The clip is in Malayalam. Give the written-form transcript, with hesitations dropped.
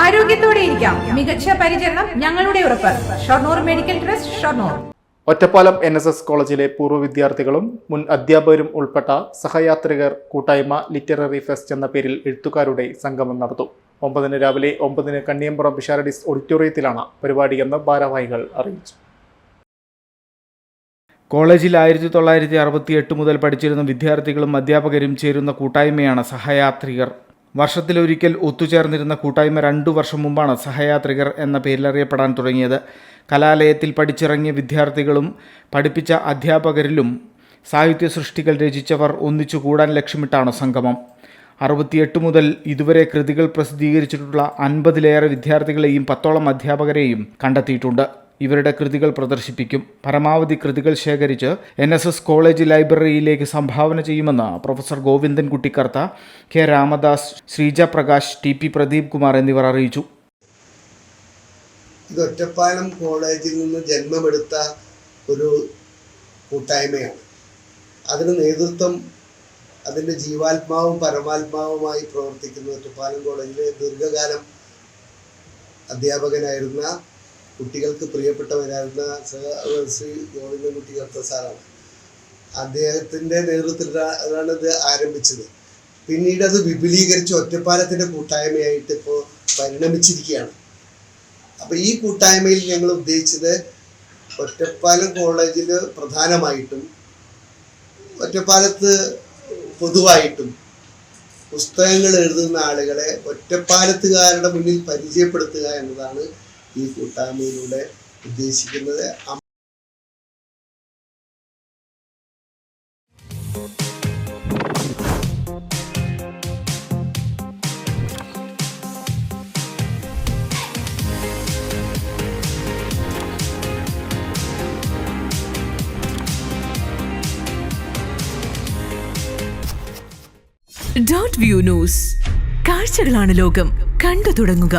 ആരോഗ്യത്തോടെ ഇരിക്കാം. മികച്ച പരിചരണം ഞങ്ങളുടെ ഉറപ്പ്. Shoranur medical trust, Shoranur. Ottapalam NSS കോളേജിലെ പൂർവ്വ വിദ്യാർത്ഥികളും മുൻ അധ്യാപകരും ഉൾപ്പെട്ട സഹയാത്രികർ കൂട്ടായ്മ ലിറ്റററി ഫെസ്റ്റ് എന്ന പേരിൽ എഴുത്തുകാരുടെ സംഗമം നടത്തും. 9 രാവിലെ 9 കണ്ണിയമ്പുറം ബിഷാരഡിസ് ഓഡിറ്റോറിയത്തിലാണ് പരിപാടിയെന്ന് ഭാരവാഹികൾ അറിയിച്ചു. കോളേജിൽ 1968 മുതൽ പഠിച്ചിരുന്ന വിദ്യാർത്ഥികളും അധ്യാപകരും ചേരുന്ന കൂട്ടായ്മയാണ് സഹയാത്രികർ. വർഷത്തിലൊരിക്കൽ ഒത്തുചേർന്നിരുന്ന കൂട്ടായ്മ 2 വർഷം മുമ്പാണ് സഹയാത്രികർ എന്ന പേരിലറിയപ്പെടാൻ തുടങ്ങിയത്. കലാലയത്തിൽ പഠിച്ചിറങ്ങിയ വിദ്യാർത്ഥികളും പഠിപ്പിച്ച അധ്യാപകരിലും സാഹിത്യ സൃഷ്ടികൾ രചിച്ചവർ ഒന്നിച്ചുകൂടാൻ ലക്ഷ്യമിട്ടാണ് സംഗമം. 68 മുതൽ ഇതുവരെ കൃതികൾ പ്രസിദ്ധീകരിച്ചിട്ടുള്ള 50-ലേറെ വിദ്യാർത്ഥികളെയും 10ഓളം അധ്യാപകരെയും കണ്ടെത്തിയിട്ടുണ്ട്. ഇവരുടെ കൃതികൾ പ്രദർശിപ്പിക്കും. പരമാവധി കൃതികൾ ശേഖരിച്ച് NSS കോളേജ് ലൈബ്രറിയിലേക്ക് സംഭാവന ചെയ്യുമെന്ന് professor Govindan Kuttikartha, K. Ramadas, Sreeja Prakash, TP Pradeep Kumar എന്നിവർ അറിയിച്ചു. ഇത് ഒറ്റപ്പാലം കോളേജിൽ നിന്ന് ജന്മമെടുത്ത ഒരു കൂട്ടായ്മയാണ്. അതിന് നേതൃത്വം, അതിൻ്റെ ജീവാത്മാവും പരമാത്മാവുമായി പ്രവർത്തിക്കുന്ന ഒറ്റപ്പാലം കോളേജിലെ ദീർഘകാലം അധ്യാപകനായിരുന്ന, കുട്ടികൾക്ക് പ്രിയപ്പെട്ടവരായിരുന്ന ശ്രീ ഗോവിന്ദൻ കുട്ടിക്കർത്ത സാറാണ്. അദ്ദേഹത്തിൻ്റെ നേതൃത്വത്തിലാണ് ഇത് ആരംഭിച്ചത്. പിന്നീട് അത് വിപുലീകരിച്ച് ഒറ്റപ്പാലത്തിൻ്റെ കൂട്ടായ്മയായിട്ട് ഇപ്പോൾ പരിണമിച്ചിരിക്കുകയാണ്. അപ്പോൾ ഈ കൂട്ടായ്മയിൽ ഞങ്ങൾ ഉദ്ദേശിച്ചത് ഒറ്റപ്പാലം കോളേജിൽ പ്രധാനമായിട്ടും ഒറ്റപ്പാലത്ത് പൊതുവായിട്ടും പുസ്തകങ്ങൾ എഴുതുന്ന ആളുകളെ ഒറ്റപ്പാലത്തുകാരുടെ മുന്നിൽ പരിചയപ്പെടുത്തുക എന്നതാണ് ഈ കൂട്ടായ്മയിലൂടെ ഉദ്ദേശിക്കുന്നത്. Dot view news. കാഴ്ചകളാണ് ലോകം. കണ്ടു തുടങ്ങുക.